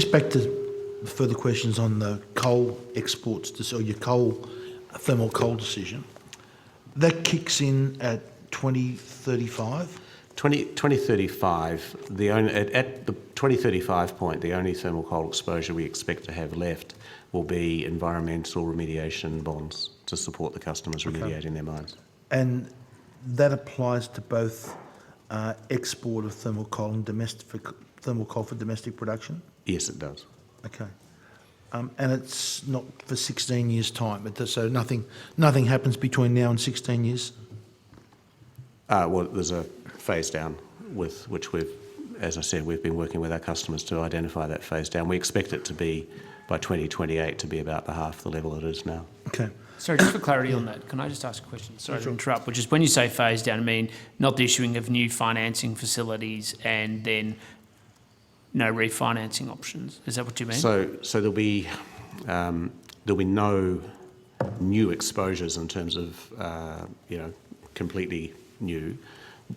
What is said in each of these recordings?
Just back to further questions on the coal exports, or your thermal coal decision. That kicks in at 2035? 2035, at the 2035 point, the only thermal coal exposure we expect to have left will be environmental remediation bonds to support the customers remediating their mines. And that applies to both export of thermal coal and thermal coal for domestic production? Yes, it does. Okay. And it's not for 16 years' time, so nothing happens between now and 16 years? Well, there's a phase down with which as I said, we've been working with our customers to identify that phase down. We expect it to be, by 2028, to be about the half the level it is now. Okay. Sorry, just for clarity on that, can I just ask a question? Sorry to interrupt, which is when you say phase down, I mean not the issuing of new financing facilities and then no refinancing options. Is that what you mean? So there'll be no new exposures in terms of completely new.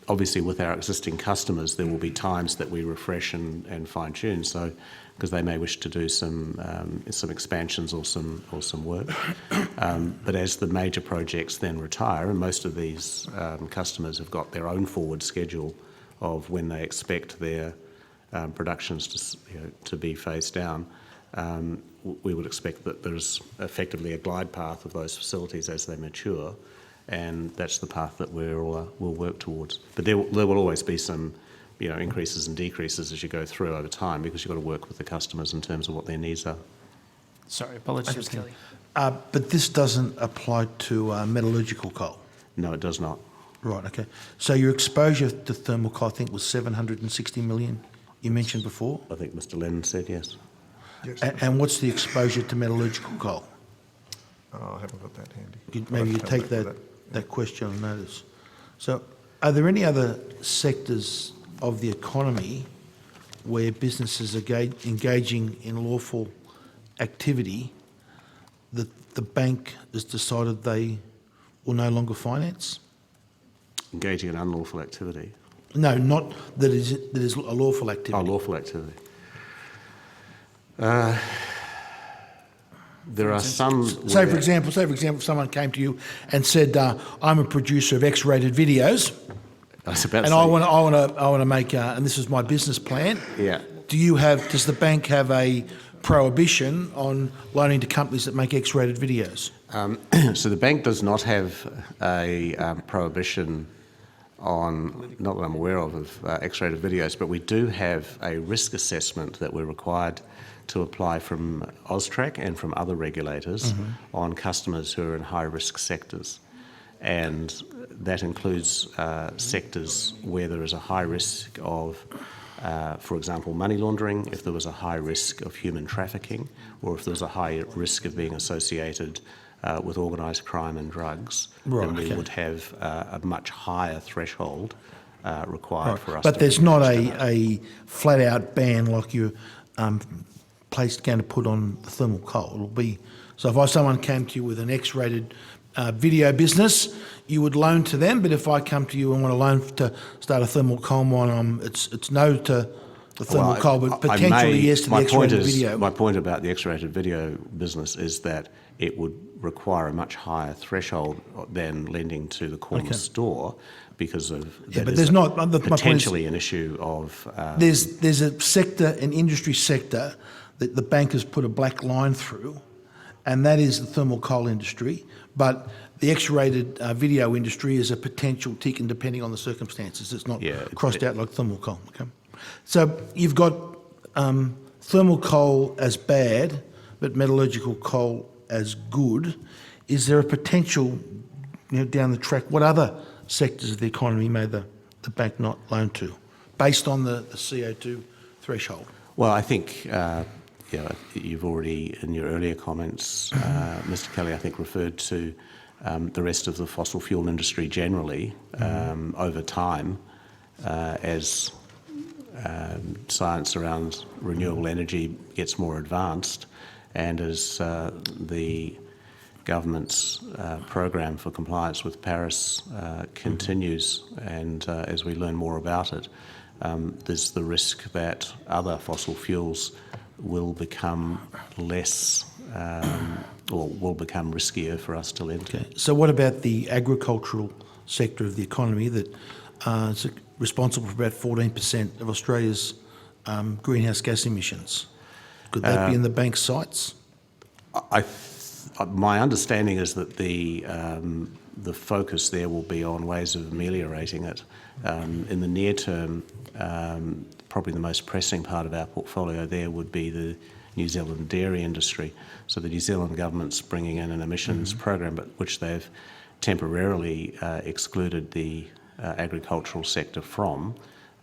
Obviously, with our existing customers, there will be times that we refresh and fine tune. So, because they may wish to do some expansions or some work. But as the major projects then retire, and most of these customers have got their own forward schedule of when they expect their productions to be phased down, we would expect that there's effectively a glide path of those facilities as they mature, and that's the path that we'll work towards. But there will always be some increases and decreases as you go through over time, because you've got to work with the customers in terms of what their needs are. Sorry, apologies, Kelly. But this doesn't apply to metallurgical coal? No, it does not. Right, okay. So your exposure to thermal coal, I think, was 760 million, you mentioned before? I think Mr. Lennon said yes. Yes. And what's the exposure to metallurgical coal? I haven't got that handy. Maybe you take that question on notice. So are there any other sectors of the economy where businesses are engaging in lawful activity that the bank has decided they will no longer finance? Engaging in unlawful activity? No, not that is a lawful activity. Oh, lawful activity. There are some. Say for example, someone came to you and said, "I'm a producer of X-rated videos, I want to make, and this is my business plan." Yeah. Does the bank have a prohibition on loaning to companies that make X-rated videos? So the bank does not have a prohibition on, not that I'm aware of X-rated videos, but we do have a risk assessment that we're required to apply from AUSTRAC and from other regulators on customers who are in high-risk sectors. And that includes sectors where there is a high risk of, for example, money laundering, if there was a high risk of human trafficking, or if there was a high risk of being associated with organised crime and drugs, then we would have a much higher threshold required for us. But there's not a flat-out ban like you're going to put on the thermal coal. It'll be, so if someone came to you with an X-rated video business, you would loan to them. But if I come to you and want to loan to start a thermal coal mine, it's no to the thermal coal, but potentially yes to the X-rated video. My point about the X-rated video business is that it would require a much higher threshold than lending to the corner store, because of but there's not potentially an issue of. There's a sector, an industry sector, that the bank has put a black line through, and that is the thermal coal industry. But the X-rated video industry is a potential tick, and depending on the circumstances, it's not crossed out like thermal coal. Okay, so you've got thermal coal as bad, but metallurgical coal as good. Is there a potential, down the track? What other sectors of the economy may the bank not loan to, based on the CO2 threshold? Well, I think you've already, in your earlier comments, Mr. Kelly, I think, referred to the rest of the fossil fuel industry generally over time, as science around renewable energy gets more advanced, and as the government's program for compliance with Paris continues, and as we learn more about it, there's the risk that other fossil fuels will become less or will become riskier for us to lend to. Okay. So what about the agricultural sector of the economy that is responsible for about 14% of Australia's greenhouse gas emissions? Could that be in the bank's sights? My understanding is that the focus there will be on ways of ameliorating it. In the near term, probably the most pressing part of our portfolio there would be the New Zealand dairy industry. So the New Zealand government's bringing in an emissions program, but which they've temporarily excluded the agricultural sector from.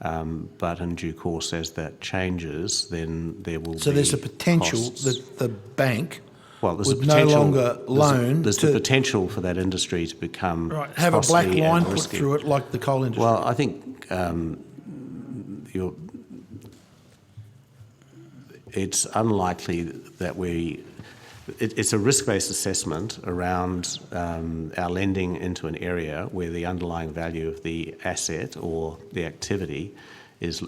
But in due course, as that changes, then there will be So there's a potential costs. that the bank There's would a no potential, longer loan There's to the potential for that industry to become have a black costly line and put risky. through it like the coal industry. Well, I think it's unlikely that it's a risk-based assessment around our lending into an area where the underlying value of the asset or the activity has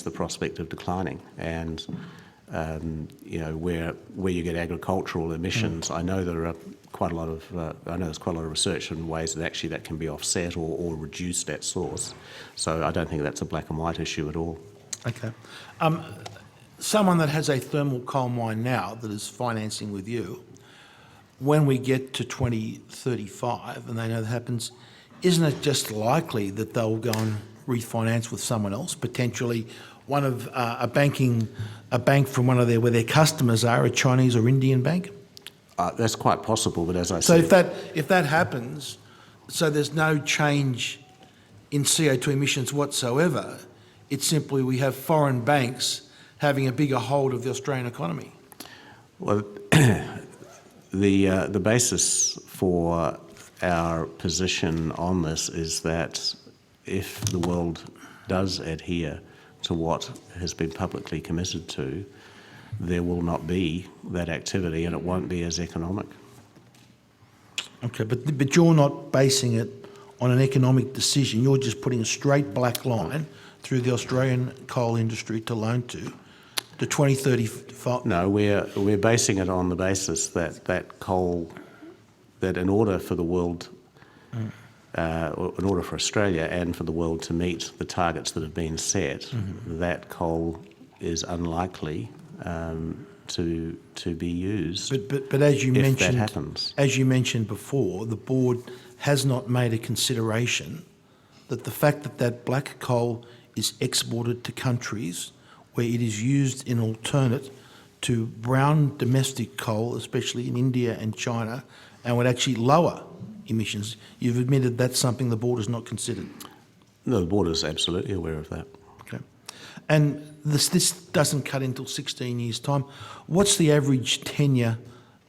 the prospect of declining. And where you get agricultural emissions, I know there's quite a lot of research in ways that actually that can be offset or reduced at source. So I don't think that's a black and white issue at all. Okay. Someone that has a thermal coal mine now that is financing with you, when we get to 2035 and they know that happens, isn't it just likely that they'll go and refinance with someone else, potentially one of a bank from one of where their customers are, a Chinese or Indian bank? That's quite possible, but as I So said... if that happens, so there's no change in CO2 emissions whatsoever, it's simply we have foreign banks having a bigger hold of the Australian economy. Well, the basis for our position on this is that if the world does adhere to what has been publicly committed to, there will not be that activity and it won't be as economic. Okay, but you're not basing it on an economic decision. You're just putting a straight black line through the Australian coal industry to loan to 2035. No, we're basing it on the basis that coal, that in order for the world, in order for Australia and for the world to meet the targets that have been set, that coal is unlikely to be used. But as you if mentioned, that happens. as you mentioned before, the board has not made a consideration that the fact that black coal is exported to countries where it is used in alternate to brown domestic coal, especially in India and China, and would actually lower emissions. You've admitted that's something the board has not considered. No, the board is absolutely aware of that. Okay. And this doesn't cut until 16 years' time. What's the average tenure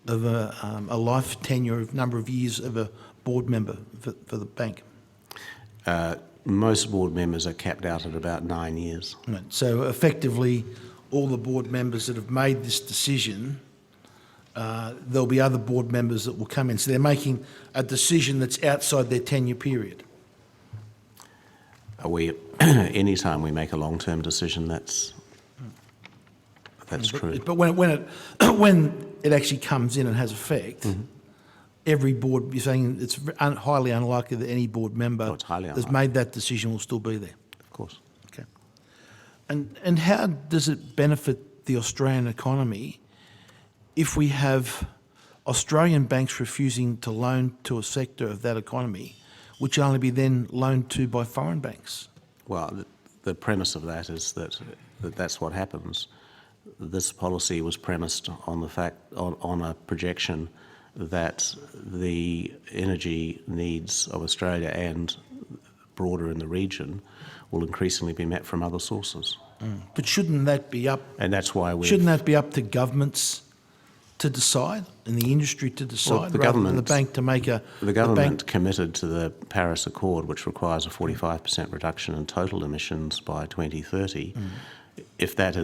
of a life tenure of number of years of a board member for the bank? Most board members are capped out at about 9 years. Right. So effectively, all the board members that have made this decision, there'll be other board members that will come in. So they're making a decision that's outside their tenure period. Anytime we make a long-term decision, that's true. But when it actually comes in and has effect, every board, you're saying it's highly unlikely that any board member it's highly that's unlikely. made that decision will still be there. Of course. Okay. And how does it benefit the Australian economy if we have Australian banks refusing to loan to a sector of that economy, which will only be then loaned to by foreign banks? Well, the premise of that is that that's what happens. This policy was premised on the fact, on a projection that the energy needs of Australia and broader in the region will increasingly be met from other sources. But shouldn't that be up? And that's why we Shouldn't that be up to governments to decide and the industry to decide, the rather than the government- bank to make a? The government committed to the Paris Accord, which requires a 45% reduction in total emissions by 2030. If that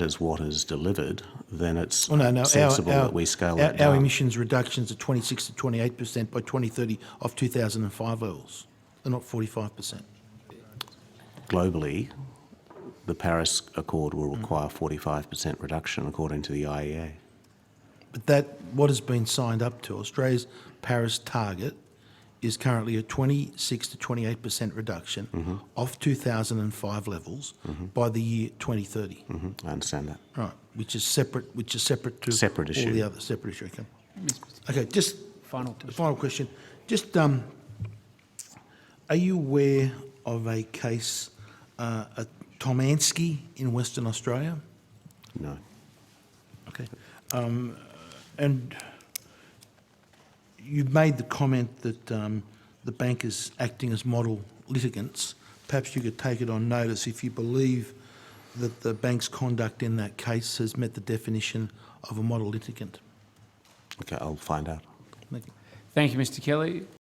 is what is delivered, then it's sensible that we scale that Our down. emissions reductions are 26 to 28% by 2030 of 2005 levels. They're not 45%. Globally, the Paris Accord will require 45% reduction according to the IEA. But what has been signed up to, Australia's Paris target is currently a 26 to 28% reduction off 2005 levels by the year 2030. I understand that. Right, which is separate to Separate issue. all the other separate issue. Okay, just Final question. final question. Just are you aware of a case at Tomansky in Western Australia? No. Okay. And you've made the comment that the bank is acting as model litigants. Perhaps you could take it on notice if you believe that the bank's conduct in that case has met the definition of a model litigant. Okay, I'll find out. Thank you. Thank you, Mr. Kelly.